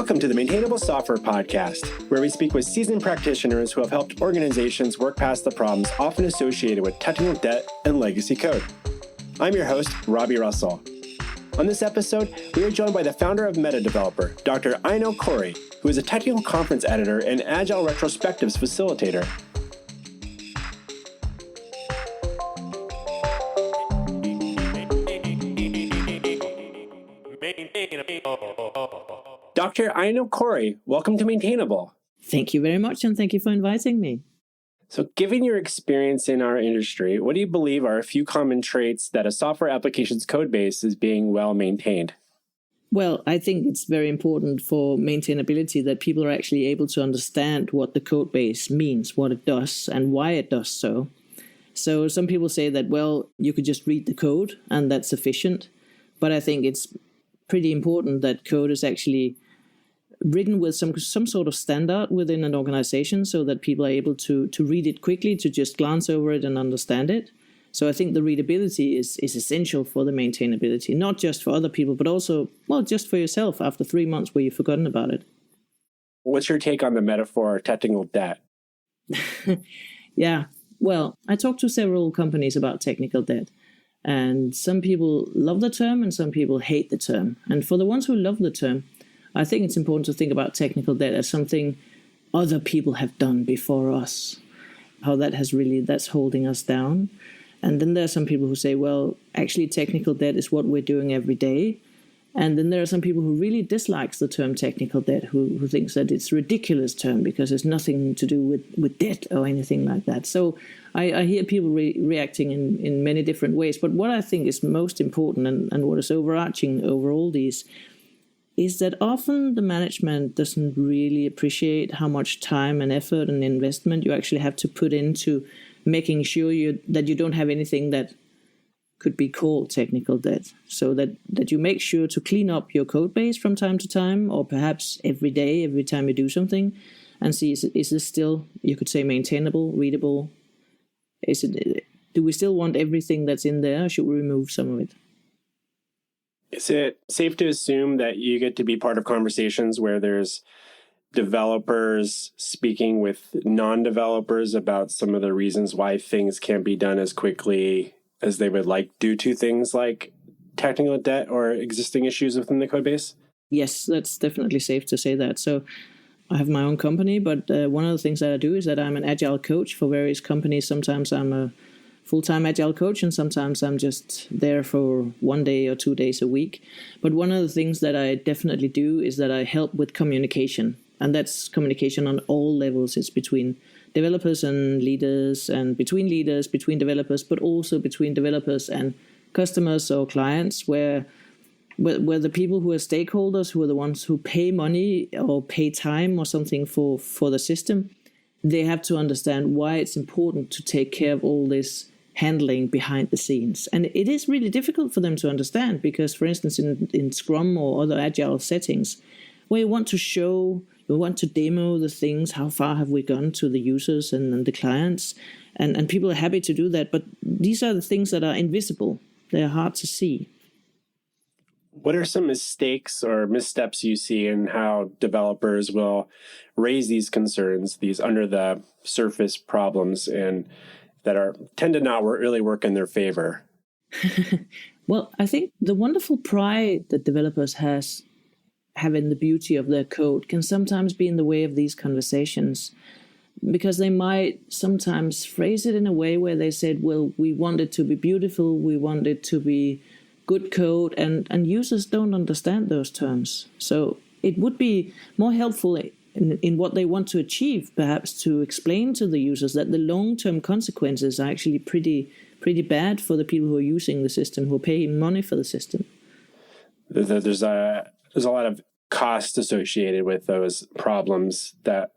Welcome to the Maintainable Software Podcast, where we speak with seasoned practitioners who have helped organizations work past the problems often associated with technical debt and legacy code. I'm your host, Robby Russell. On this episode, we are joined by the founder of Metadeveloper, Dr. Aino Corry, who is a technical conference editor and agile retrospectives facilitator. Dr. Aino Corry, welcome to Maintainable. Thank you very much, and thank you for inviting me. So given your experience in our industry, what do you believe are a few common traits that a software application's code base is being well maintained? Well, I think it's very important for maintainability that people are actually able to understand what the code base means, what it does, and why it does so. So some people say that, well, you could just read the code and that's sufficient. But I think it's pretty important that code is actually written with some sort of standard within an organization so that people are able to read it quickly, to just glance over it and understand it. So I think the readability is essential for the maintainability, not just for other people, but also, well, just for yourself after 3 months where you've forgotten about it. What's your take on the metaphor technical debt? Yeah, well, I talked to several companies about technical debt. And some people love the term and some people hate the term. And for the ones who love the term, I think it's important to think about technical debt as something other people have done before us, how that's holding us down. And then there are some people who say, well, actually technical debt is what we're doing every day. And then there are some people who really dislikes the term technical debt, who thinks that it's a ridiculous term because it's nothing to do with debt or anything like that. So I hear people reacting in many different ways. But what I think is most important and what is overarching over all these is that often the management doesn't really appreciate how much time and effort and investment you actually have to put into making sure that you don't have anything that could be called technical debt. So that you make sure to clean up your code base from time to time, or perhaps every day, every time you do something, and see, is this still, you could say, maintainable, readable? Do we still want everything that's in there, or should we remove some of it? Is it safe to assume that you get to be part of conversations where there's developers speaking with non-developers about some of the reasons why things can't be done as quickly as they would like due to things like technical debt or existing issues within the code base? Yes, that's definitely safe to say that. So I have my own company, but one of the things that I do is that I'm an agile coach for various companies. Sometimes I'm a full-time agile coach, and sometimes I'm just there for 1 day or 2 days a week. But one of the things that I definitely do is that I help with communication. And that's communication on all levels. It's between developers and leaders, and between leaders, between developers, but also between developers and customers or clients, where the people who are stakeholders, who are the ones who pay money or pay time or something for the system, they have to understand why it's important to take care of all this handling behind the scenes. And it is really difficult for them to understand because, for instance, in Scrum or other agile settings, where you want to demo the things, how far have we gone to the users and the clients, and people are happy to do that. But these are the things that are invisible. They're hard to see. What are some mistakes or missteps you see in how developers will raise these concerns, these under the surface problems, and that tend to not really work in their favor? Well, I think the wonderful pride that developers have in the beauty of their code can sometimes be in the way of these conversations, because they might sometimes phrase it in a way where they said, well, we want it to be beautiful, we want it to be good code, and users don't understand those terms. So it would be more helpful in what they want to achieve, perhaps, to explain to the users that the long-term consequences are actually pretty bad for the people who are using the system, who are paying money for the system. There's a lot of cost associated with those problems that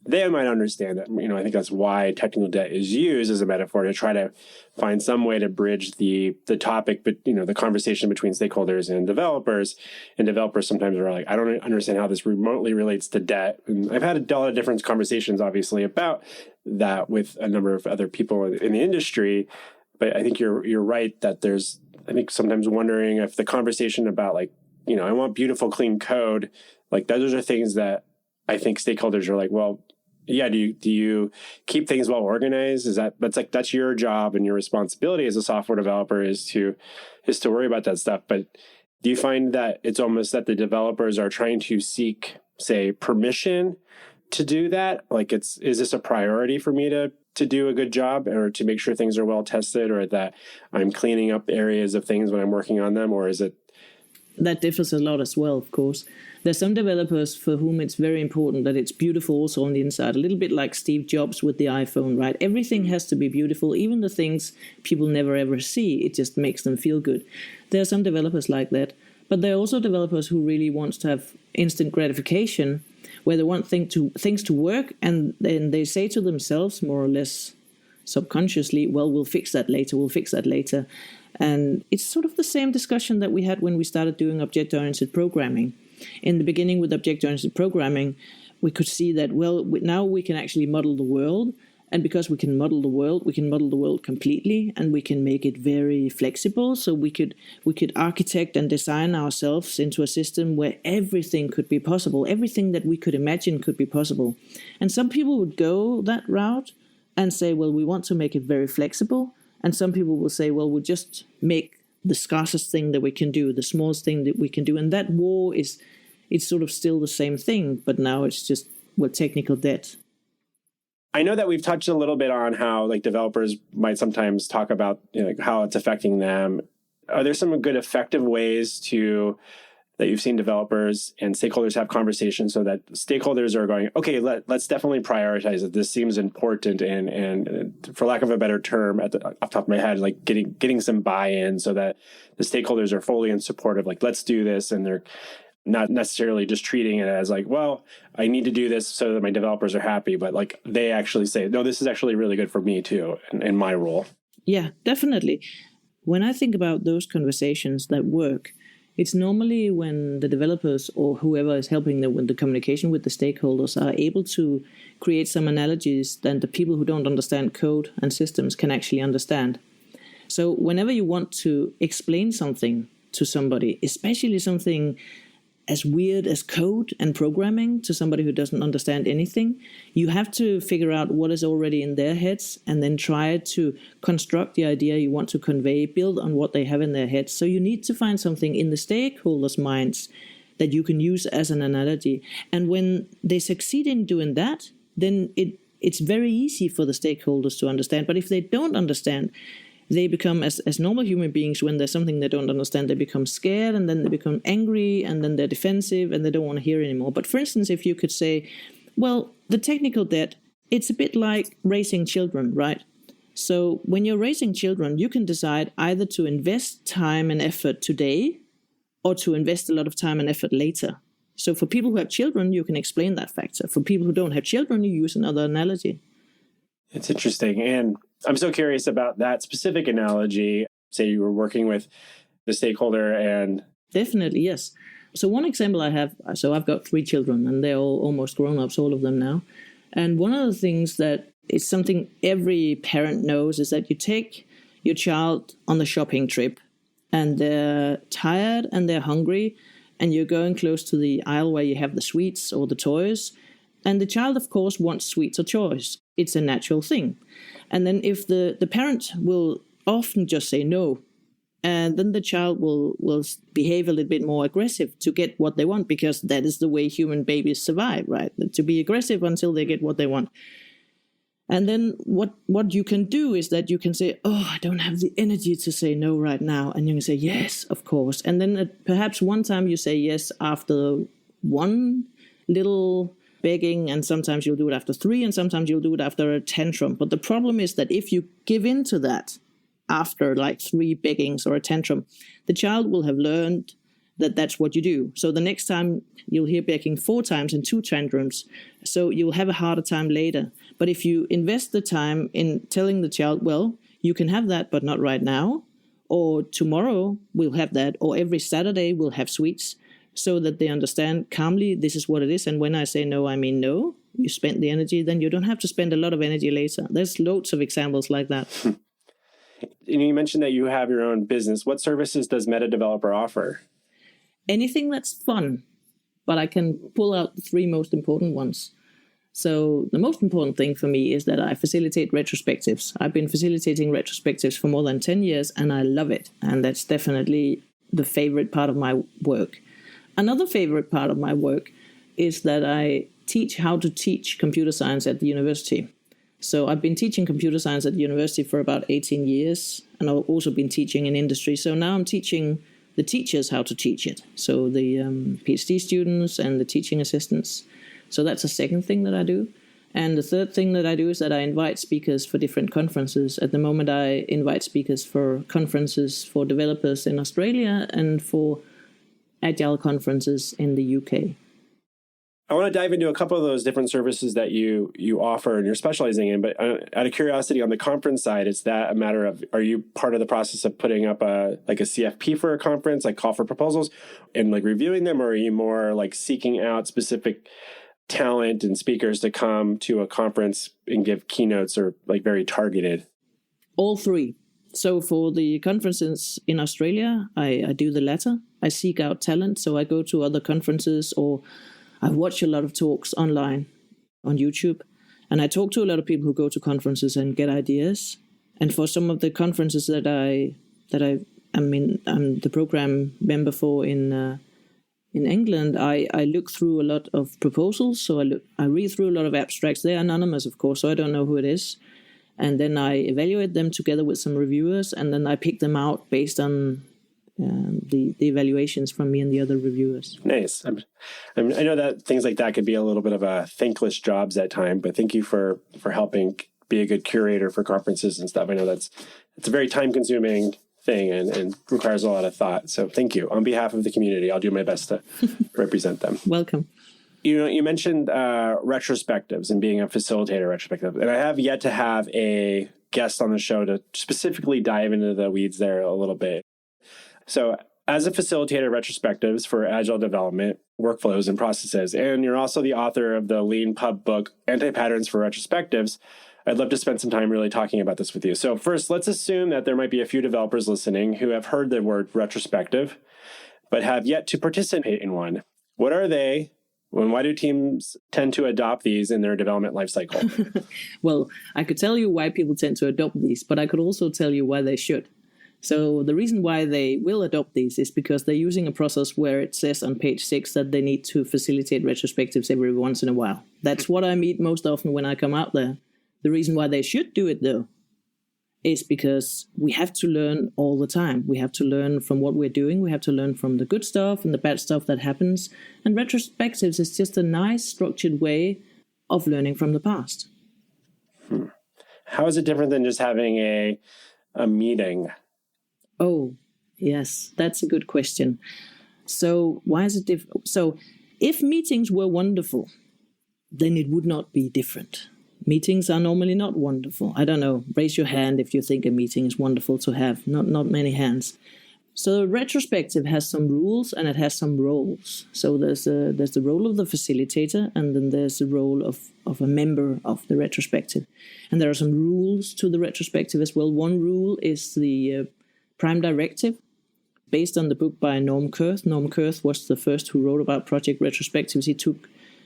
they might understand. That, I think that's why technical debt is used as a metaphor, to try to find some way to bridge the topic, but the conversation between stakeholders and developers. And developers sometimes are like, I don't understand how this remotely relates to debt. And I've had a lot of different conversations, obviously, about that with a number of other people in the industry. But I think you're right that there's, I think, sometimes wondering if the conversation about like I want beautiful, clean code. Like those are things that I think stakeholders are like, well, yeah, do you keep things well organized? That's your job and your responsibility as a software developer is to worry about that stuff. But do you find that it's almost that the developers are trying to seek, say, permission to do that? Like is this a priority for me to do a good job or to make sure things are well tested, or that I'm cleaning up areas of things when I'm working on them? Or is it? That differs a lot as well, of course. There's some developers for whom it's very important that it's beautiful also on the inside, a little bit like Steve Jobs with the iPhone, right? Everything has to be beautiful, even the things people never ever see. It just makes them feel good. There are some developers like that, but there are also developers who really want to have instant gratification, where they want things to work, and then they say to themselves, more or less subconsciously, well, we'll fix that later. And it's sort of the same discussion that we had when we started doing object-oriented programming. In the beginning with object-oriented programming, we could see that, well, now we can actually model the world. And because we can model the world completely, and we can make it very flexible. So we could architect and design ourselves into a system where everything could be possible. Everything that we could imagine could be possible. And some people would go that route and say, well, we want to make it very flexible. And some people will say, well, we'll just make the scarcest thing that we can do, the smallest thing that we can do. And that war it's sort of still the same thing, but now it's just, well, technical debt. I know that we've touched a little bit on how like developers might sometimes talk about like how it's affecting them. Are there some good effective ways that you've seen developers and stakeholders have conversations so that stakeholders are going, okay, let's definitely prioritize it. This seems important, and for lack of a better term, off the top of my head, like getting some buy-in so that the stakeholders are fully in support of like, let's do this, and they're not necessarily just treating it as like, well, I need to do this so that my developers are happy, but like they actually say, no, this is actually really good for me too, in my role. Yeah, definitely. When I think about those conversations that work, it's normally when the developers or whoever is helping them with the communication with the stakeholders are able to create some analogies that the people who don't understand code and systems can actually understand. So whenever you want to explain something to somebody, especially something as weird as code and programming to somebody who doesn't understand anything, you have to figure out what is already in their heads and then try to construct the idea you want to convey, build on what they have in their heads. So you need to find something in the stakeholders' minds that you can use as an analogy. And when they succeed in doing that, then it's very easy for the stakeholders to understand. But if they don't understand, they become, as normal human beings, when there's something they don't understand, they become scared, and then they become angry, and then they're defensive, and they don't want to hear anymore. But for instance, if you could say, well, the technical debt, it's a bit like raising children, right? So when you're raising children, you can decide either to invest time and effort today or to invest a lot of time and effort later. So for people who have children, you can explain that factor. For people who don't have children, you use another analogy. It's interesting. And I'm so curious about that specific analogy. Say you were working with the stakeholder and... Definitely, yes. So one example I have, so I've got 3 children and they're all almost grown-ups, all of them now. And one of the things that is something every parent knows is that you take your child on the shopping trip and they're tired and they're hungry and you're going close to the aisle where you have the sweets or the toys. And the child, of course, wants sweets or toys. It's a natural thing. And then if the parent will often just say no, and then the child will behave a little bit more aggressive to get what they want, because that is the way human babies survive, right? To be aggressive until they get what they want. And then what you can do is that you can say, oh, I don't have the energy to say no right now. And you can say, yes, of course. And then perhaps one time you say yes after one little begging, and sometimes you'll do it after 3, and sometimes you'll do it after a tantrum. But the problem is that if you give in to that after like 3 beggings or a tantrum, the child will have learned that that's what you do. So the next time you'll hear begging 4 times and 2 tantrums, so you'll have a harder time later. But if you invest the time in telling the child, well, you can have that, but not right now, or tomorrow we'll have that, or every Saturday we'll have sweets, so that they understand calmly this is what it is. And when I say no, I mean no. You spent the energy, then you don't have to spend a lot of energy later. There's loads of examples like that. And you mentioned that you have your own business. What services does Metadeveloper offer? anything that's fun, but I can pull out the three most important ones. So the most important thing for me is that I facilitate retrospectives. I've been facilitating retrospectives for more than 10 years, and I love it. And that's definitely the favorite part of my work. Another favorite part of my work is that I teach how to teach computer science at the university. So I've been teaching computer science at the university for about 18 years, and I've also been teaching in industry. So now I'm teaching the teachers how to teach it. So the PhD students and the teaching assistants. So that's the second thing that I do. And the third thing that I do is that I invite speakers for different conferences. At the moment, I invite speakers for conferences for developers in Australia and for agile conferences in the UK. I want to dive into a couple of those different services that you offer and you're specializing in. But out of curiosity, on the conference side, is that a matter of, are you part of the process of putting up a CFP for a conference, like call for proposals, and like reviewing them, or are you more like seeking out specific talent and speakers to come to a conference and give keynotes, or like very targeted? All three. So for the conferences in Australia, I do the latter. I seek out talent. So I go to other conferences, or I watch a lot of talks online on YouTube, and I talk to a lot of people who go to conferences and get ideas. And for some of the conferences that I'm the program member for in England, I look through a lot of proposals. So I read through a lot of abstracts. They're anonymous, of course, so I don't know who it is. And then I evaluate them together with some reviewers, and then I pick them out based on the evaluations from me and the other reviewers. Nice. I know that things like that could be a little bit of a thankless jobs at time, but thank you for helping be a good curator for conferences and stuff. I know it's a very time-consuming thing and requires a lot of thought. So thank you. On behalf of the community, I'll do my best to represent them. Welcome. You mentioned retrospectives and being a facilitator retrospective, and I have yet to have a guest on the show to specifically dive into the weeds there a little bit. So as a facilitator retrospectives for agile development, workflows, and processes, and you're also the author of the Lean Pub book, Anti-Patterns for Retrospectives, I'd love to spend some time really talking about this with you. So first, let's assume that there might be a few developers listening who have heard the word retrospective, but have yet to participate in one. What are they? And why do teams tend to adopt these in their development lifecycle? Well, I could tell you why people tend to adopt these, but I could also tell you why they should. So the reason why they will adopt these is because they're using a process where it says on page 6 that they need to facilitate retrospectives every once in a while. That's what I meet most often when I come out there. The reason why they should do it, though, is because we have to learn all the time. We have to learn from what we're doing. We have to learn from the good stuff and the bad stuff that happens. And retrospectives is just a nice structured way of learning from the past. How is it different than just having a meeting? Oh, yes, that's a good question. So why is it different? So if meetings were wonderful, then it would not be different. Meetings are normally not wonderful. I don't know. Raise your hand if you think a meeting is wonderful to have. Not many hands. So a retrospective has some rules and it has some roles. So there's the role of the facilitator, and then there's the role of a member of the retrospective. And there are some rules to the retrospective as well. One rule is the Prime Directive, based on the book by Norm Kurth. Norm Kurth was the first who wrote about project retrospectives.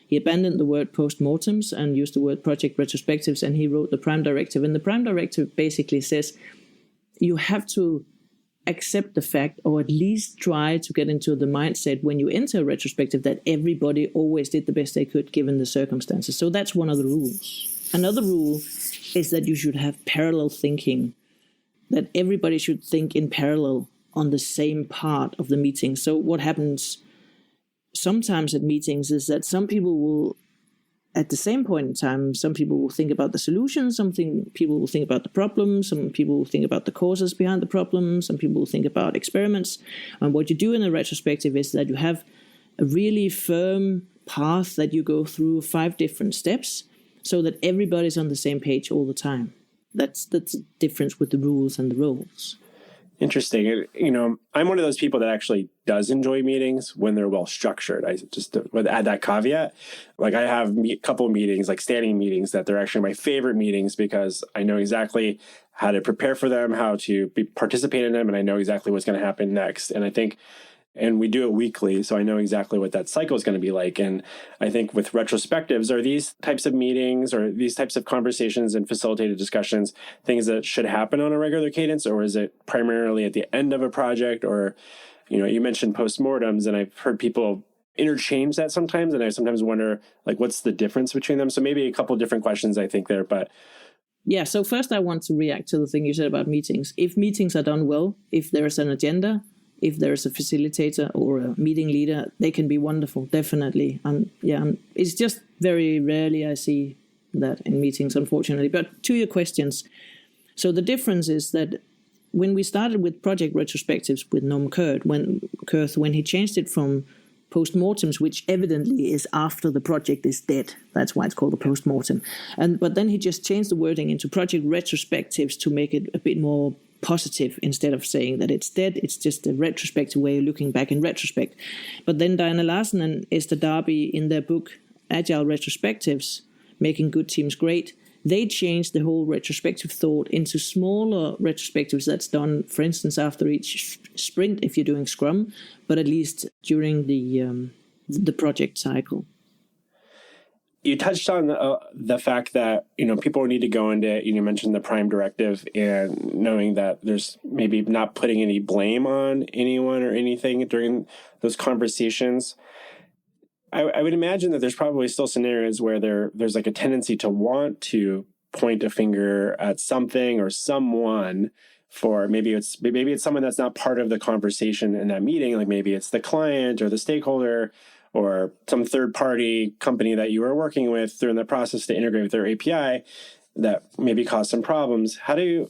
He abandoned the word postmortems and used the word project retrospectives, and he wrote the Prime Directive. And the Prime Directive basically says you have to accept the fact, or at least try to get into the mindset when you enter a retrospective, that everybody always did the best they could given the circumstances. So that's one of the rules. Another rule is that you should have parallel thinking, that everybody should think in parallel on the same part of the meeting. So what happens sometimes at meetings is that some people will, at the same point in time, some people will think about the solution, people will think about the problem, some people will think about the causes behind the problem, some people will think about experiments. And what you do in a retrospective is that you have a really firm path that you go through 5 different steps so that everybody's on the same page all the time. That's the difference with the rules and the roles. Interesting. I'm one of those people that actually does enjoy meetings when they're well structured. I just would add that caveat. Like I have a couple of meetings, like standing meetings, that they're actually my favorite meetings because I know exactly how to prepare for them, how to participate in them, and I know exactly what's going to happen next. And I think And we do it weekly, so I know exactly what that cycle is going to be like. And I think with retrospectives, are these types of meetings or these types of conversations and facilitated discussions things that should happen on a regular cadence, or is it primarily at the end of a project? Or, you mentioned postmortems, and I've heard people interchange that sometimes, and I sometimes wonder, like, what's the difference between them? So maybe a couple of different questions I think there, but... Yeah, so first I want to react to the thing you said about meetings. If meetings are done well, if there's an agenda, if there's a facilitator or a meeting leader, they can be wonderful, definitely. It's just very rarely I see that in meetings, unfortunately. But to your questions, so the difference is that when we started with project retrospectives with Norm Kurth, when he changed it from postmortems, which evidently is after the project is dead. That's why it's called a postmortem. But then he just changed the wording into project retrospectives to make it a bit more positive. Instead of saying that it's dead, it's just a retrospective way of looking back in retrospect. But then Diana Larsen and Esther Darby, in their book Agile Retrospectives, Making Good Teams Great, they changed the whole retrospective thought into smaller retrospectives that's done, for instance, after each sprint if you're doing Scrum, but at least during the project cycle. You touched on the fact that, people need to go into, you mentioned the prime directive and knowing that there's maybe not putting any blame on anyone or anything during those conversations. I would imagine that there's probably still scenarios where there's like a tendency to want to point a finger at something or someone for maybe it's someone that's not part of the conversation in that meeting. Like maybe it's the client or the stakeholder or some third party company that you were working with during the process to integrate with their API that maybe caused some problems. How do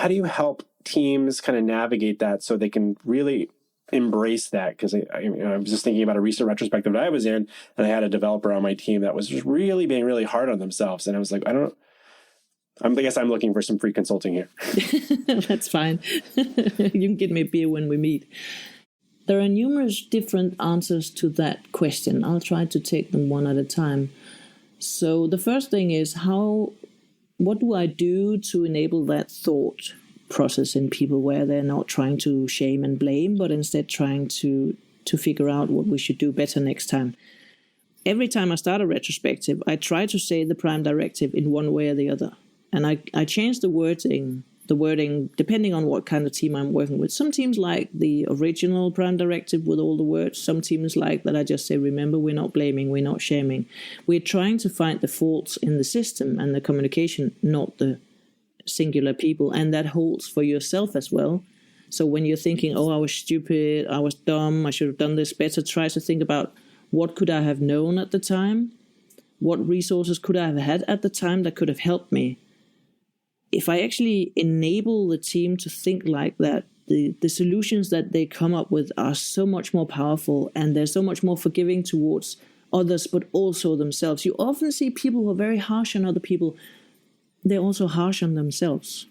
you help teams kind of navigate that so they can really embrace that? Because I was just thinking about a recent retrospective that I was in, and I had a developer on my team that was just really being really hard on themselves. And I was like, I guess I'm looking for some free consulting here. That's fine. You can give me a beer when we meet. There are numerous different answers to that question. I'll try to take them one at a time. So the first thing is what do I do to enable that thought process in people where they're not trying to shame and blame, but instead trying to figure out what we should do better next time. Every time I start a retrospective, I try to say the prime directive in one way or the other. And I change the wording depending on what kind of team I'm working with. Some teams like the original prime directive with all the words. Some teams like that I just say, remember, we're not blaming, we're not shaming. We're trying to find the faults in the system and the communication, not the singular people. And that holds for yourself as well. So when you're thinking, I was stupid, I was dumb, I should have done this better, try to think about what could I have known at the time? What resources could I have had at the time that could have helped me? If I actually enable the team to think like that, the solutions that they come up with are so much more powerful, and they're so much more forgiving towards others, but also themselves. You often see people who are very harsh on other people. They're also harsh on themselves.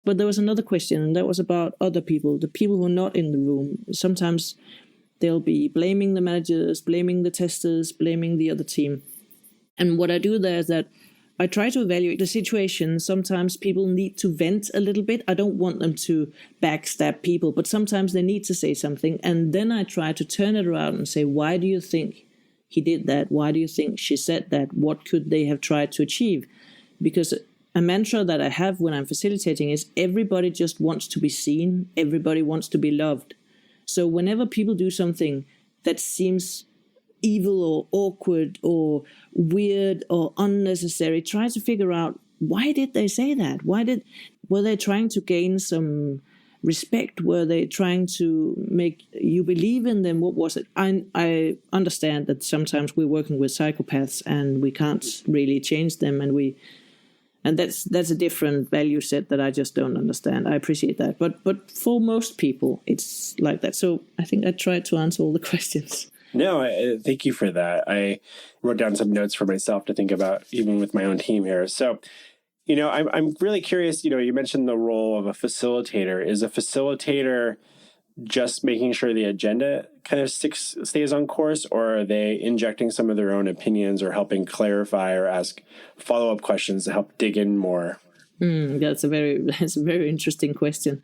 But there was another question, and that was about other people, the people who are not in the room. Sometimes they'll be blaming the managers, blaming the testers, blaming the other team. And what I do there is that I try to evaluate the situation. Sometimes people need to vent a little bit. I don't want them to backstab people, but sometimes they need to say something. And then I try to turn it around and say, why do you think he did that? Why do you think she said that? What could they have tried to achieve? Because a mantra that I have when I'm facilitating is everybody just wants to be seen. Everybody wants to be loved. So whenever people do something that seems evil or awkward or weird or unnecessary, try to figure out, why did they say that? Were they trying to gain some respect? Were they trying to make you believe in them? What was it? I understand that sometimes we're working with psychopaths and we can't really change them, and that's a different value set that I just don't understand. I appreciate that, but for most people it's like that. So I think I tried to answer all the questions. No, thank you for that. I wrote down some notes for myself to think about, even with my own team here. So, I'm really curious, you mentioned the role of a facilitator. Is a facilitator just making sure the agenda kind of stays on course, or are they injecting some of their own opinions or helping clarify or ask follow-up questions to help dig in more? That's a very interesting question.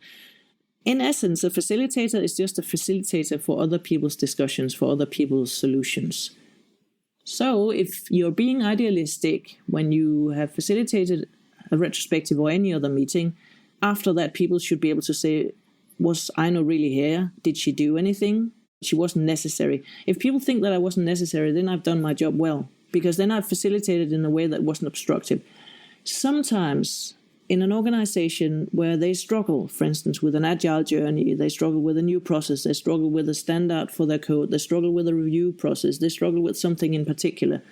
In essence, a facilitator is just a facilitator for other people's discussions, for other people's solutions. So if you're being idealistic when you have facilitated a retrospective or any other meeting, after that people should be able to say, was Aino really here? Did she do anything? She wasn't necessary. If people think that I wasn't necessary, then I've done my job well, because then I've facilitated in a way that wasn't obstructive. Sometimes in an organization where they struggle, for instance, with an agile journey, they struggle with a new process, they struggle with a standard for their code, they struggle with a review process, they struggle with something in particular.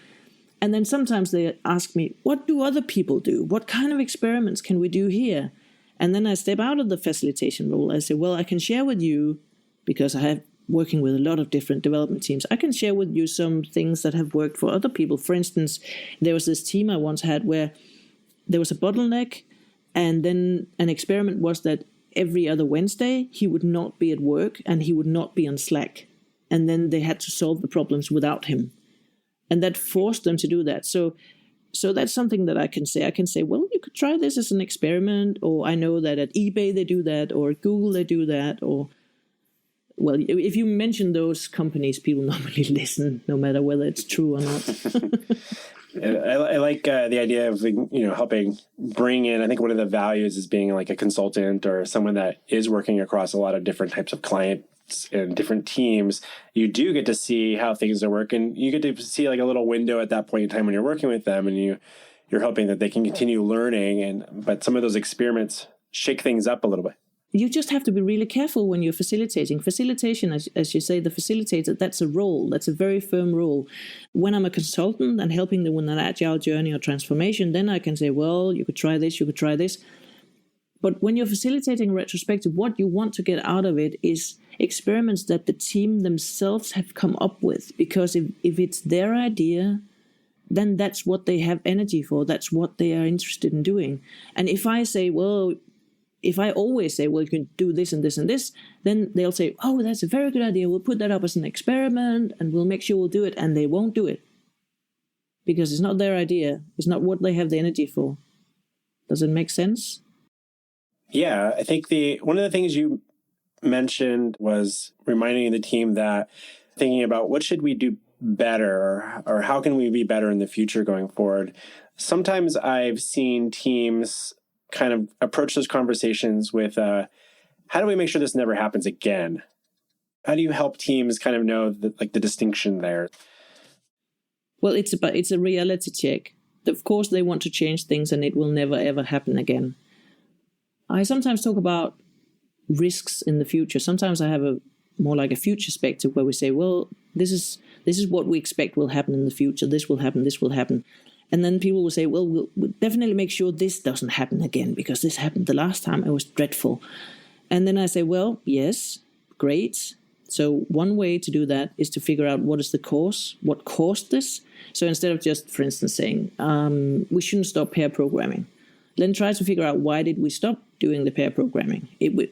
And then sometimes they ask me, what do other people do? What kind of experiments can we do here? And then I step out of the facilitation role. I say, well, I can share with you, because I have working with a lot of different development teams, I can share with you some things that have worked for other people. For instance, there was this team I once had where there was a bottleneck, and then an experiment was that every other Wednesday he would not be at work and he would not be on Slack. And then they had to solve the problems without him. And that forced them to do that. So that's something that I can say. I can say, well, you could try this as an experiment, or I know that at eBay they do that, or at Google they do that, or, well, if you mention those companies, people normally listen, no matter whether it's true or not. I like the idea of helping bring in. I think one of the values is being like a consultant or someone that is working across a lot of different types of clients and different teams. You do get to see how things are working. You get to see like a little window at that point in time when you're working with them, and you're hoping that they can continue learning. But some of those experiments shake things up a little bit. You just have to be really careful when you're facilitating. Facilitation, as you say, the facilitator, that's a role. That's a very firm role. When I'm a consultant and helping them with an agile journey or transformation, then I can say, well, you could try this, you could try this. But when you're facilitating a retrospective, what you want to get out of it is experiments that the team themselves have come up with. Because if it's their idea, then that's what they have energy for. That's what they are interested in doing. And if I say, if I always say, well, you can do this and this and this, then they'll say, oh, that's a very good idea. We'll put that up as an experiment and we'll make sure we'll do it. And they won't do it because it's not their idea. It's not what they have the energy for. Does it make sense? Yeah, I think one of the things you mentioned was reminding the team that thinking about what should we do better, or how can we be better in the future going forward. Sometimes I've seen teams kind of approach those conversations with, how do we make sure this never happens again? How do you help teams kind of know the distinction there? Well, it's a reality check. Of course, they want to change things and it will never, ever happen again. I sometimes talk about risks in the future. Sometimes I have a more like a future perspective where we say, well, this is what we expect will happen in the future. This will happen, this will happen. And then people will say, well, we'll definitely make sure this doesn't happen again because this happened the last time. It was dreadful. And then I say, well, yes, great. So one way to do that is to figure out what is the cause, what caused this. So instead of just, for instance, saying, we shouldn't stop pair programming, then try to figure out why did we stop doing the pair programming?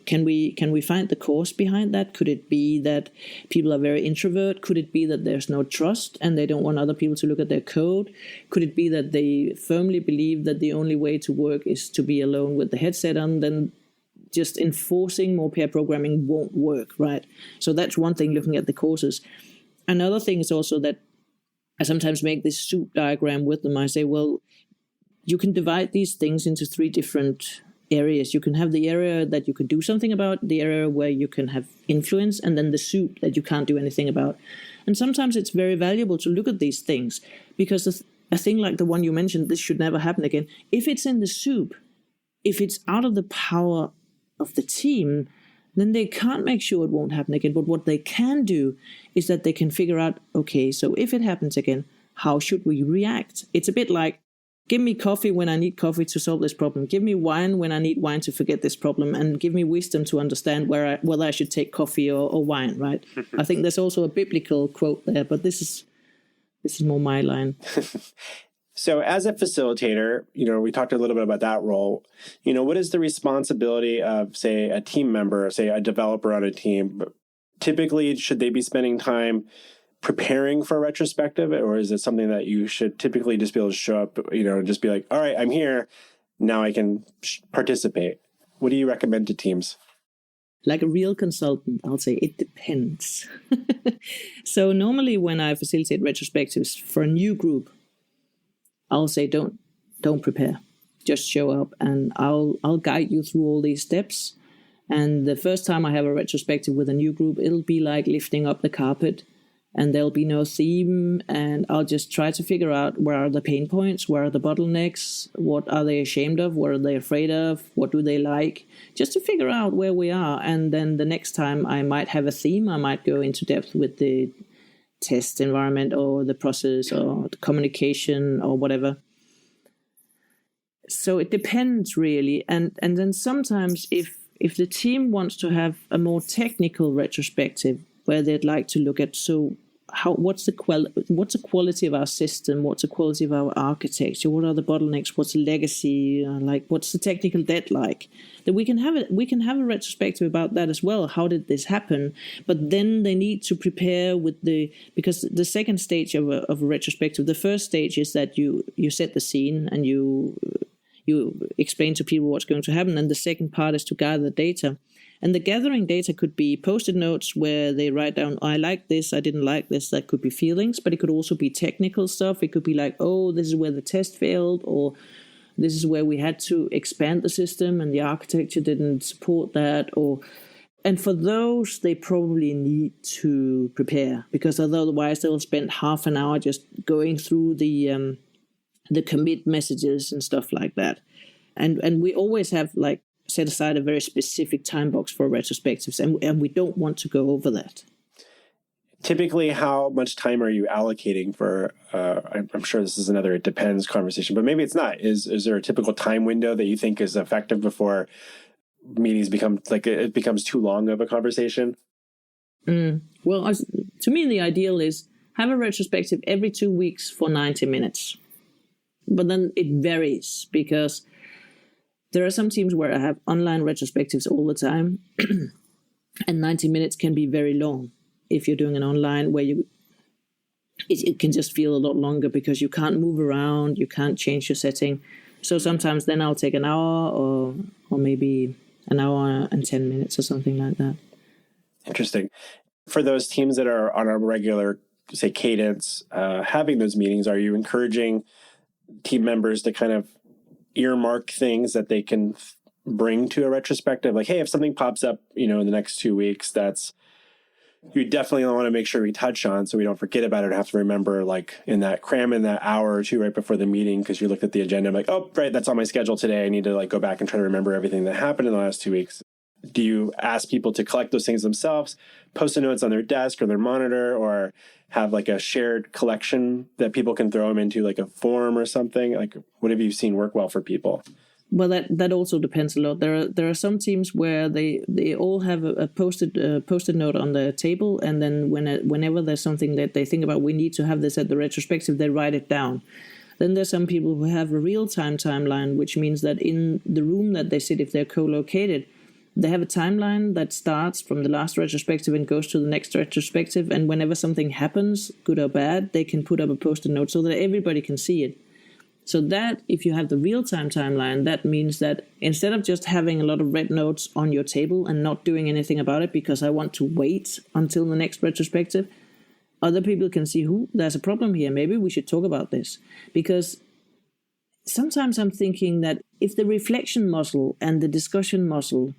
Can we find the cause behind that? Could it be that people are very introvert? Could it be that there's no trust and they don't want other people to look at their code? Could it be that they firmly believe that the only way to work is to be alone with the headset on? Then just enforcing more pair programming won't work, right? So that's one thing, looking at the causes. Another thing is also that I sometimes make this soup diagram with them. I say, well, you can divide these things into 3 different areas. You can have the area that you can do something about, the area where you can have influence, and then the soup that you can't do anything about. And sometimes it's very valuable to look at these things because a thing like the one you mentioned, this should never happen again. If it's in the soup, if it's out of the power of the team, then they can't make sure it won't happen again. But what they can do is that they can figure out, okay, so if it happens again, how should we react? It's a bit like, give me coffee when I need coffee to solve this problem. Give me wine when I need wine to forget this problem. And give me wisdom to understand whether I should take coffee or wine, right? I think there's also a biblical quote there, but this is more my line. So as a facilitator, we talked a little bit about that role. What is the responsibility of, say, a team member, say a developer on a team? Typically, should they be spending time preparing for a retrospective, or is it something that you should typically just be able to show up, and just be like, all right, I'm here, now I can participate? What do you recommend to teams? Like a real consultant, I'll say it depends. So normally when I facilitate retrospectives for a new group, I'll say don't prepare. Just show up and I'll guide you through all these steps. And the first time I have a retrospective with a new group, it'll be like lifting up the carpet, and there'll be no theme, and I'll just try to figure out where are the pain points, where are the bottlenecks, what are they ashamed of, what are they afraid of, what do they like, just to figure out where we are. And then the next time I might have a theme, I might go into depth with the test environment or the process or the communication or whatever. So it depends really. And then sometimes if the team wants to have a more technical retrospective where they'd like to look at, so what's the quality of our system, what's the quality of our architecture, what are the bottlenecks, what's the legacy, like what's the technical debt like, that we can have a retrospective about that as well. How did this happen? But then they need to prepare because the second stage of a retrospective, the first stage is that you set the scene and you explain to people what's going to happen, and the second part is to gather data. And the gathering data could be Post-it notes where they write down, I like this, I didn't like this. That could be feelings, but it could also be technical stuff. It could be like, oh, this is where the test failed, or this is where we had to expand the system and the architecture didn't support that. And for those, they probably need to prepare, because otherwise they'll spend half an hour just going through the commit messages and stuff like that. And we always have like set aside a very specific time box for retrospectives, and we don't want to go over that. Typically, how much time are you allocating for, I'm sure this is another it depends conversation, but maybe it's not. Is there a typical time window that you think is effective before meetings it becomes too long of a conversation? Well, to me, the ideal is have a retrospective every 2 weeks for 90 minutes. But then it varies, because there are some teams where I have online retrospectives all the time, and 90 minutes can be very long. If you're doing an online where it can just feel a lot longer because you can't move around, you can't change your setting. So sometimes then I'll take an hour or maybe an hour and 10 minutes or something like that. Interesting. For those teams that are on a regular, say, cadence, having those meetings, are you encouraging team members to kind of earmark things that they can bring to a retrospective? Like, hey, if something pops up, in the next 2 weeks, that's you definitely want to make sure we touch on so we don't forget about it or have to remember, like, cram in that hour or two right before the meeting because you looked at the agenda and like, oh, right, that's on my schedule today. I need to go back and try to remember everything that happened in the last 2 weeks. Do you ask people to collect those things themselves, post-it notes on their desk or their monitor, or have a shared collection that people can throw them into, a form or something? What have you seen work well for people? Well, that also depends a lot. There are some teams where they all have a post-it note on the table, and then whenever there's something that they think about, we need to have this at the retrospective, they write it down. Then there's some people who have a real-time timeline, which means that in the room that they sit, if they're co-located, they have a timeline that starts from the last retrospective and goes to the next retrospective. And whenever something happens, good or bad, they can put up a post-it note so that everybody can see it. So that, if you have the real-time timeline, that means that instead of just having a lot of red notes on your table and not doing anything about it because I want to wait until the next retrospective, other people can see, there's a problem here. Maybe we should talk about this. Because sometimes I'm thinking that if the reflection muscle and the discussion muscle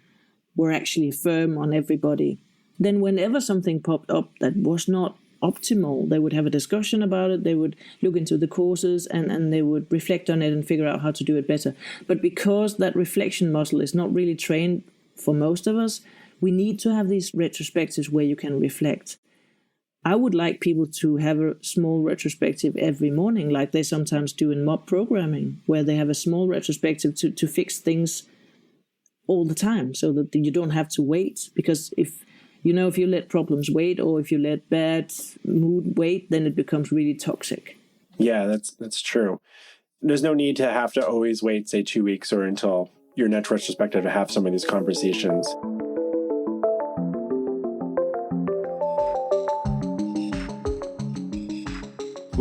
were actually firm on everybody, then whenever something popped up that was not optimal, they would have a discussion about it, they would look into the causes and they would reflect on it and figure out how to do it better. But because that reflection muscle is not really trained for most of us, we need to have these retrospectives where you can reflect. I would like people to have a small retrospective every morning, like they sometimes do in mob programming, where they have a small retrospective to fix things all the time so that you don't have to wait. Because if you let problems wait, or if you let bad mood wait, then it becomes really toxic. Yeah, that's true. There's no need to have to always wait, say, 2 weeks or until your next retrospective to have some of these conversations.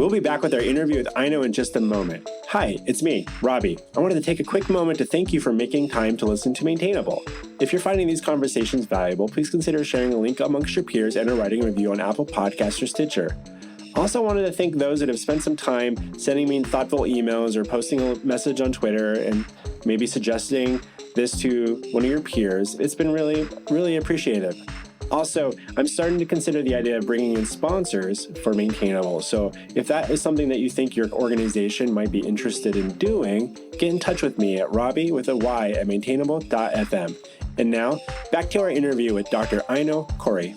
We'll be back with our interview with Aino in just a moment. Hi, it's me, Robby. I wanted to take a quick moment to thank you for making time to listen to Maintainable. If you're finding these conversations valuable, please consider sharing a link amongst your peers and a writing a review on Apple Podcasts or Stitcher. Also wanted to thank those that have spent some time sending me thoughtful emails or posting a message on Twitter and maybe suggesting this to one of your peers. It's been really, really appreciative. Also, I'm starting to consider the idea of bringing in sponsors for Maintainable. So if that is something that you think your organization might be interested in doing, get in touch with me at Robby with a Y at maintainable.fm. And now, back to our interview with Dr. Aino Corry.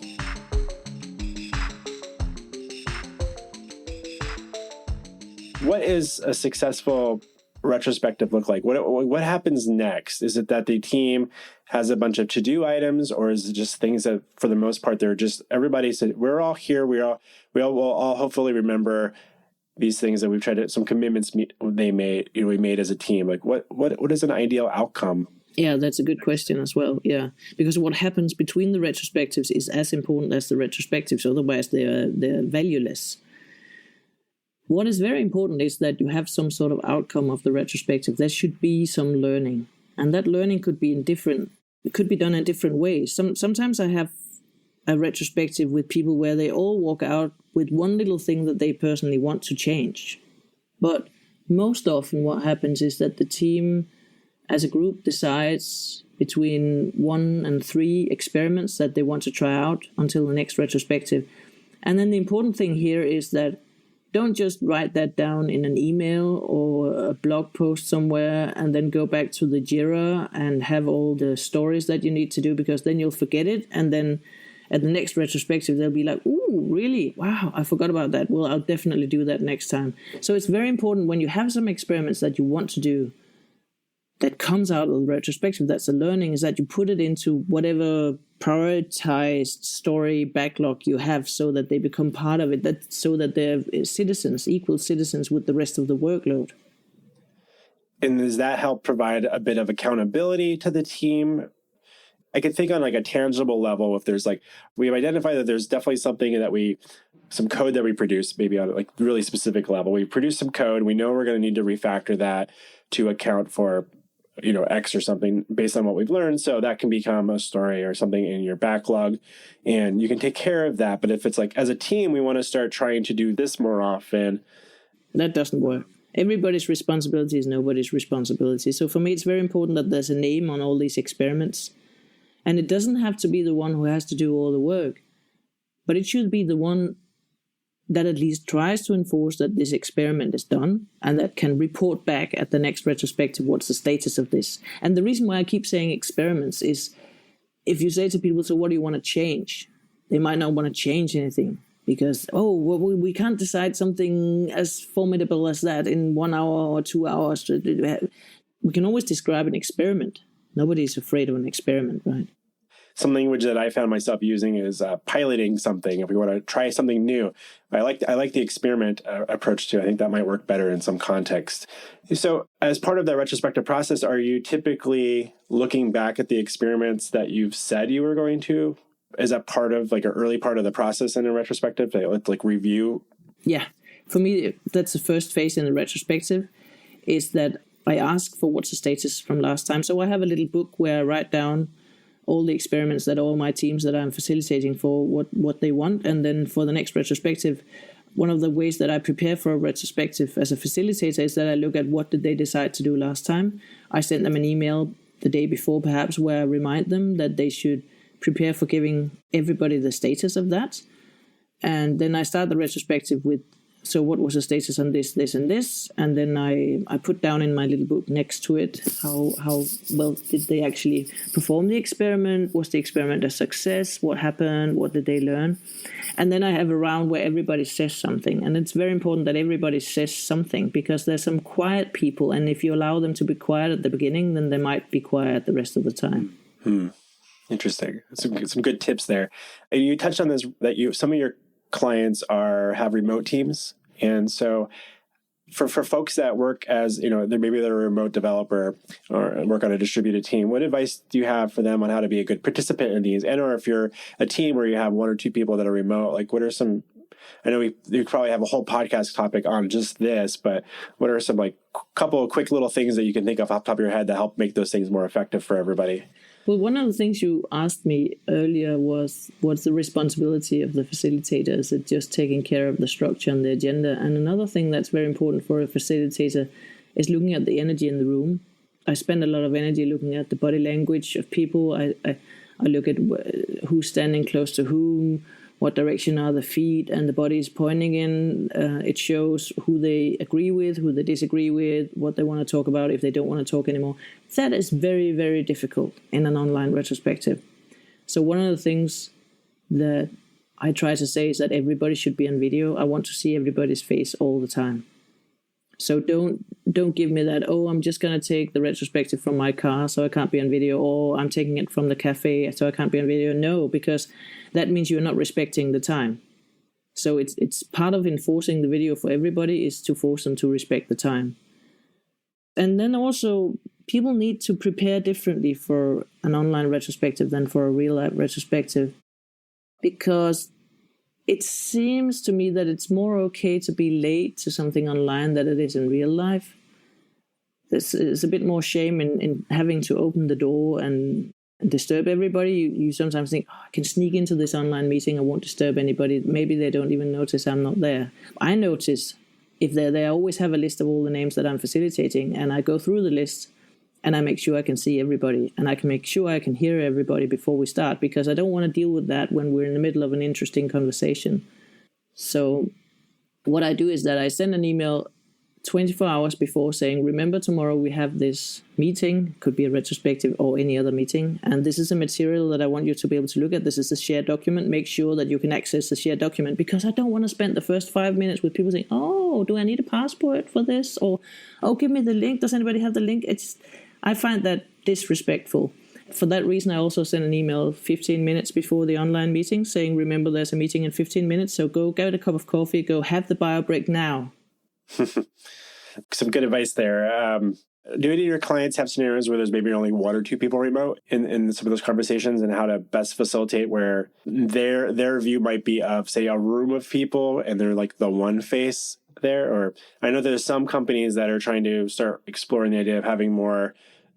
What is a successful retrospective look like? What happens next? Is it that the team has a bunch of to-do items, or is it just things that, for the most part, they're just everybody said we're all here. We all will all hopefully remember these things that we've tried to, some commitments we made as a team. Like what is an ideal outcome? Yeah, that's a good question as well. Yeah, because what happens between the retrospectives is as important as the retrospectives. Otherwise, they're valueless. What is very important is that you have some sort of outcome of the retrospective. There should be some learning, and that learning could be done in different ways. Sometimes I have a retrospective with people where they all walk out with one little thing that they personally want to change. But most often what happens is that the team as a group decides between 1 and 3 experiments that they want to try out until the next retrospective. And then the important thing here is that don't just write that down in an email or a blog post somewhere and then go back to the Jira and have all the stories that you need to do, because then you'll forget it. And then at the next retrospective, they'll be like, ooh, really? Wow, I forgot about that. Well, I'll definitely do that next time. So it's very important when you have some experiments that you want to do that comes out of the retrospective, that's a learning, is that you put it into whatever prioritized story backlog you have so that they become part of it, so that they're citizens, equal citizens with the rest of the workload. And does that help provide a bit of accountability to the team? I could think on like a tangible level, if there's like, we've identified that there's definitely something some code that we produce, maybe on like really specific level. We produce some code. We know we're going to need to refactor that to account for X or something based on what we've learned. So that can become a story or something in your backlog, and you can take care of that. But if it's like, as a team, we want to start trying to do this more often, that doesn't work. Everybody's responsibility is nobody's responsibility. So for me, it's very important that there's a name on all these experiments. And it doesn't have to be the one who has to do all the work, but it should be the one that at least tries to enforce that this experiment is done and that can report back at the next retrospective what's the status of this. And the reason why I keep saying experiments is, if you say to people, so what do you want to change? They might not want to change anything because, we can't decide something as formidable as that in 1 hour or 2 hours. We can always describe an experiment. Nobody's afraid of an experiment, right? Some language that I found myself using is piloting something. If we want to try something new, I like the experiment approach too. I think that might work better in some context. So as part of that retrospective process, are you typically looking back at the experiments that you've said you were going to? Is that part of like an early part of the process in a retrospective, like review? Yeah. For me, that's the first phase in the retrospective, is that I ask for what's the status from last time. So I have a little book where I write down all the experiments that all my teams that I'm facilitating for what they want. And then for the next retrospective, one of the ways that I prepare for a retrospective as a facilitator is that I look at what did they decide to do last time. I send them an email the day before, perhaps, where I remind them that they should prepare for giving everybody the status of that. And then I start the retrospective with, so what was the status on this, this, and this? And then I put down in my little book next to it, how well did they actually perform the experiment? Was the experiment a success? What happened? What did they learn? And then I have a round where everybody says something. And it's very important that everybody says something, because there's some quiet people. And if you allow them to be quiet at the beginning, then they might be quiet the rest of the time. Interesting. Some good tips there. And you touched on this, that some of your clients have remote teams. And so for folks that work as, maybe they're a remote developer or work on a distributed team, what advice do you have for them on how to be a good participant in these? And or if you're a team where you have 1 or 2 people that are remote, like what are some I know we probably have a whole podcast topic on just this, but what are some like couple of quick little things that you can think of off the top of your head that help make those things more effective for everybody? Well, one of the things you asked me earlier was, what's the responsibility of the facilitator? Is it just taking care of the structure and the agenda? And another thing that's very important for a facilitator is looking at the energy in the room. I spend a lot of energy looking at the body language of people. I look at who's standing close to whom, what direction are the feet and the body is pointing in. It shows who they agree with, who they disagree with, what they want to talk about, if they don't want to talk anymore. That is very, very difficult in an online retrospective. So one of the things that I try to say is that everybody should be on video. I want to see everybody's face all the time. So don't give me that, oh, I'm just going to take the retrospective from my car so I can't be on video, or I'm taking it from the cafe so I can't be on video. No, because that means you're not respecting the time. So it's part of enforcing the video for everybody is to force them to respect the time. And then also, people need to prepare differently for an online retrospective than for a real-life retrospective, because it seems to me that it's more okay to be late to something online than it is in real life. There's a bit more shame in having to open the door and disturb everybody. You sometimes think, oh, I can sneak into this online meeting, I won't disturb anybody. Maybe they don't even notice I'm not there. I notice if they're there. I always have a list of all the names that I'm facilitating, and I go through the list and I make sure I can see everybody, and I can make sure I can hear everybody before we start, because I don't want to deal with that when we're in the middle of an interesting conversation. So what I do is that I send an email 24 hours before saying, remember, tomorrow we have this meeting, could be a retrospective or any other meeting, and this is a material that I want you to be able to look at. This is a shared document. Make sure that you can access the shared document, because I don't want to spend the first 5 minutes with people saying, oh, do I need a passport for this? Or, oh, give me the link. Does anybody have the link? I find that disrespectful. For that reason, I also send an email 15 minutes before the online meeting saying, remember, there's a meeting in 15 minutes, so go get a cup of coffee, go have the bio break now. Some good advice there. Do any of your clients have scenarios where there's maybe only one or two people remote in some of those conversations, and how to best facilitate where their view might be of, say, a room of people and they're like the one face there? Or I know there's some companies that are trying to start exploring the idea of having more,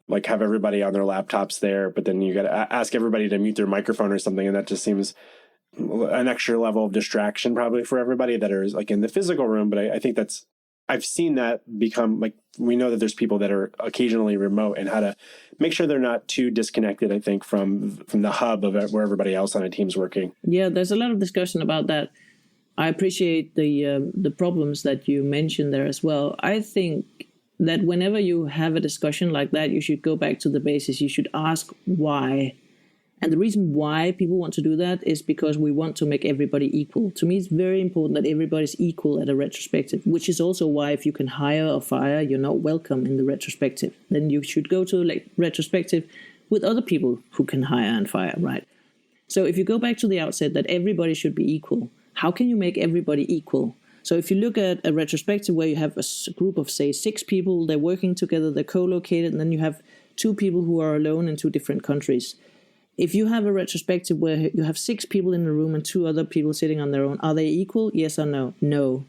like have everybody on their laptops there, but then you got to ask everybody to mute their microphone or something. And that just seems an extra level of distraction probably for everybody that are like in the physical room. But I think I've seen that become like, we know that there's people that are occasionally remote, and how to make sure they're not too disconnected, I think, from the hub of where everybody else on a team's working. Yeah, there's a lot of discussion about that. I appreciate the problems that you mentioned there as well. I think that whenever you have a discussion like that, you should go back to the basis. You should ask why. And the reason why people want to do that is because we want to make everybody equal. To me, it's very important that everybody's equal at a retrospective, which is also why if you can hire or fire, you're not welcome in the retrospective. Then you should go to like retrospective with other people who can hire and fire, right? So if you go back to the outset that everybody should be equal, how can you make everybody equal? So if you look at a retrospective where you have a group of, say, 6 people, they're working together, they're co-located, and then you have 2 people who are alone in 2 different countries. If you have a retrospective where you have 6 people in the room and 2 other people sitting on their own, are they equal? Yes or no? No.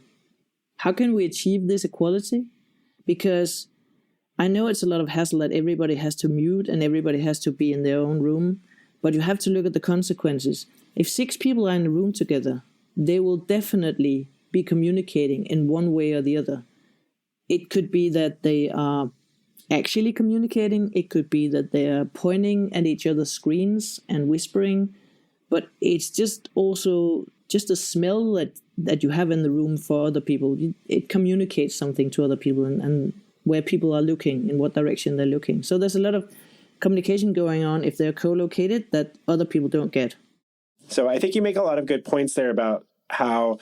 How can we achieve this equality? Because I know it's a lot of hassle that everybody has to mute and everybody has to be in their own room, but you have to look at the consequences. If 6 people are in a room together, they will definitely be communicating in one way or the other. It could be that they are actually communicating. It could be that they are pointing at each other's screens and whispering. But it's just also just a smell that you have in the room for other people. It communicates something to other people and where people are looking, in what direction they're looking. So there's a lot of communication going on if they're co-located that other people don't get. So I think you make a lot of good points there about how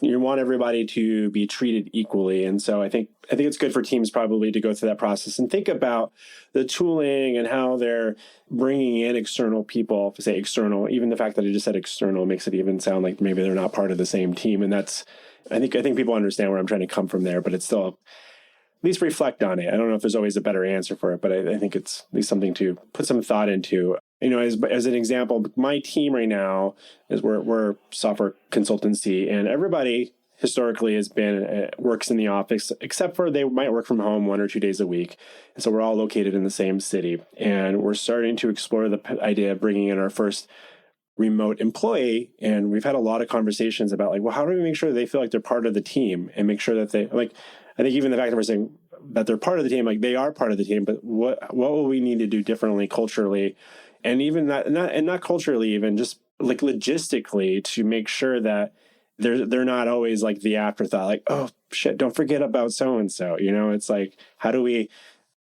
you want everybody to be treated equally. And so I think it's good for teams probably to go through that process and think about the tooling and how they're bringing in external people. To say external, even the fact that I just said external makes it even sound like maybe they're not part of the same team. And that's, I think people understand where I'm trying to come from there, but it's still, at least reflect on it. I don't know if there's always a better answer for it, but I think it's at least something to put some thought into. As an example, my team right now is we're software consultancy, and everybody historically has been works in the office, except for they might work from home 1 or 2 days a week. And so we're all located in the same city, and we're starting to explore the idea of bringing in our first remote employee. And we've had a lot of conversations about like, well, how do we make sure they feel like they're part of the team and make sure that they like, I think even the fact that we're saying that they're part of the team, like they are part of the team, but what will we need to do differently culturally? And even not culturally, even just like logistically, to make sure that they're not always like the afterthought, like, oh shit, don't forget about so and so. It's like, how do we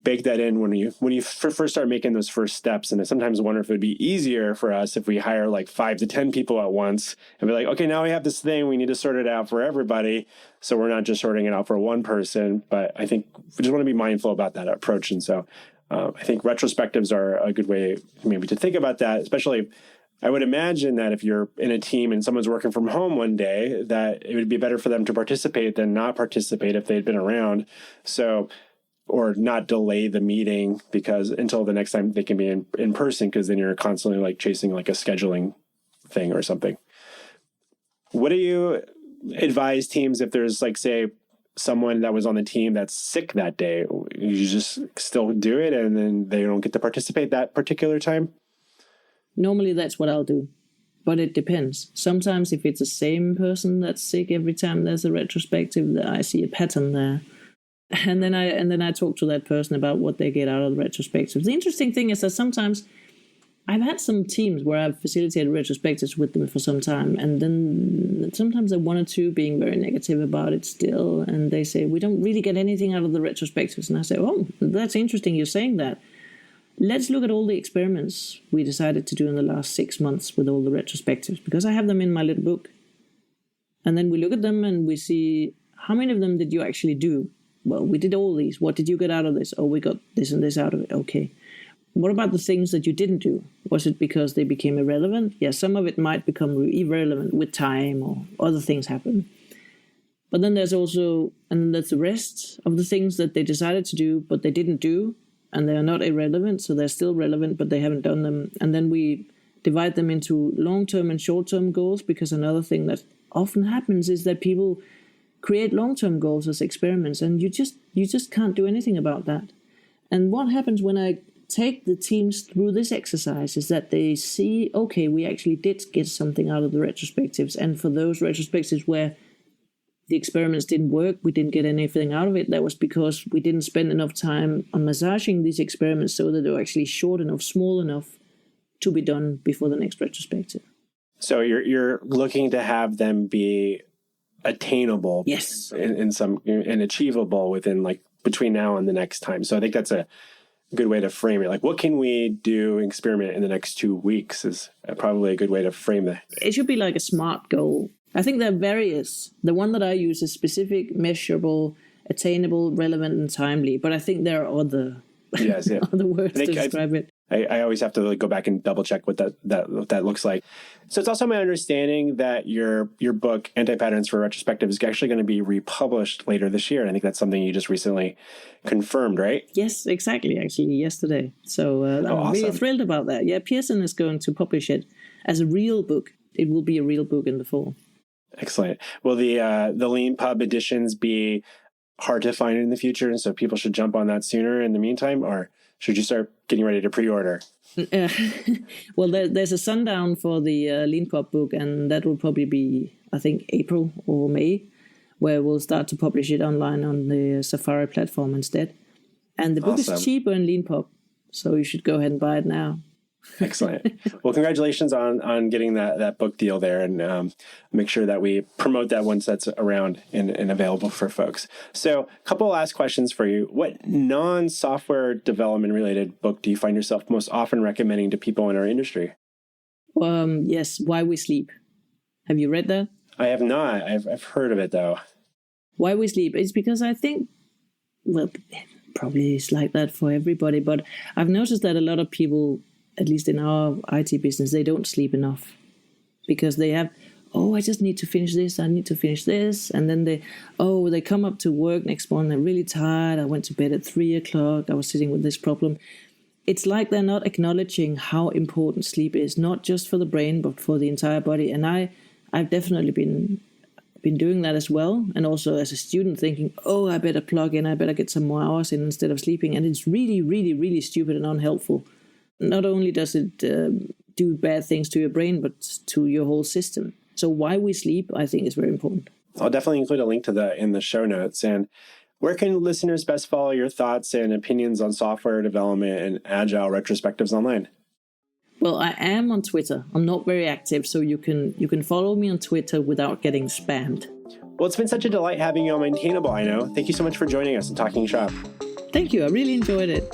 bake that in when you first start making those first steps? And I sometimes wonder if it would be easier for us if we hire like 5 to 10 people at once and be like, okay, now we have this thing, we need to sort it out for everybody. So we're not just sorting it out for one person. But I think we just want to be mindful about that approach. And so I think retrospectives are a good way maybe to think about that, especially I would imagine that if you're in a team and someone's working from home one day, that it would be better for them to participate than not participate if they'd been around. So, or not delay the meeting because until the next time they can be in person, because then you're constantly like chasing like a scheduling thing or something. What do you advise teams if there's like, say, someone that was on the team that's sick that day? You just still do it and then they don't get to participate that particular time? Normally that's what I'll do, but it depends. Sometimes if it's the same person that's sick every time there's a retrospective, I see a pattern there. And then I talk to that person about what they get out of the retrospectives. The interesting thing is that sometimes I've had some teams where I've facilitated retrospectives with them for some time, and then sometimes there are 1 or 2 being very negative about it still, and they say, we don't really get anything out of the retrospectives. And I say, oh, that's interesting you're saying that. Let's look at all the experiments we decided to do in the last 6 months with all the retrospectives, because I have them in my little book. And then we look at them and we see, how many of them did you actually do? Well, we did all these. What did you get out of this? Oh, we got this and this out of it. Okay. What about the things that you didn't do? Was it because they became irrelevant? Yeah, some of it might become irrelevant with time or other things happen. But then there's also, and then there's the rest of the things that they decided to do, but they didn't do. And they are not irrelevant, so they're still relevant, but they haven't done them. And then we divide them into long-term and short-term goals, because another thing that often happens is that people create long-term goals as experiments, and you just can't do anything about that. And what happens when I take the teams through this exercise is that they see, okay, we actually did get something out of the retrospectives, and for those retrospectives where the experiments didn't work, we didn't get anything out of it, that was because we didn't spend enough time on massaging these experiments so that they were actually short enough, small enough to be done before the next retrospective. So you're looking to have them be attainable, yes, and achievable within like between now and the next time. So I think that's a good way to frame it. Like, what can we do, experiment in the next 2 weeks is probably a good way to frame that. It should be like a SMART goal. I think there are various. The one that I use is specific, measurable, attainable, relevant, and timely. But I think there are other, other words to describe it. I always have to like go back and double check what that looks like. So it's also my understanding that your book, Anti-Patterns for Retrospective, is actually going to be republished later this year. And I think that's something you just recently confirmed, right? Yes, exactly. Actually, yesterday. So I'm awesome. Really thrilled about that. Yeah, Pearson is going to publish it as a real book. It will be a real book in the fall. Excellent. Will the Lean Pub editions be hard to find in the future, and so people should jump on that sooner in the meantime, or should you start getting ready to pre-order? Well, there's a sundown for the Lean Pub book, and that will probably be, I think, April or May, where we'll start to publish it online on the Safari platform instead. And the book is cheaper in Lean Pub, so you should go ahead and buy it now. Excellent. Well, congratulations on getting that book deal there, and make sure that we promote that once that's around and available for folks. So a couple last questions for you. What non-software development related book do you find yourself most often recommending to people in our industry? Yes, Why We Sleep. Have you read that? I have not. I've heard of it, though. Why We Sleep. It's because I think, well, probably it's like that for everybody, but I've noticed that a lot of people, at least in our IT business, they don't sleep enough because they have, I just need to finish this, I need to finish this. And then they come up to work next morning, they're really tired. I went to bed at 3:00. I was sitting with this problem. it's like they're not acknowledging how important sleep is, not just for the brain, but for the entire body. And I've definitely been doing that as well. And also as a student thinking, oh, I better plug in, I better get some more hours in instead of sleeping. And it's really, really, really stupid and unhelpful. Not only does it do bad things to your brain, but to your whole system. So why we sleep, I think, is very important. I'll definitely include a link to that in the show notes. And where can listeners best follow your thoughts and opinions on software development and agile retrospectives online? Well, I am on Twitter. I'm not very active, so you can follow me on Twitter without getting spammed. Well, it's been such a delight having you on Maintainable, Aino. Thank you so much for joining us and talking shop. Thank you. I really enjoyed it.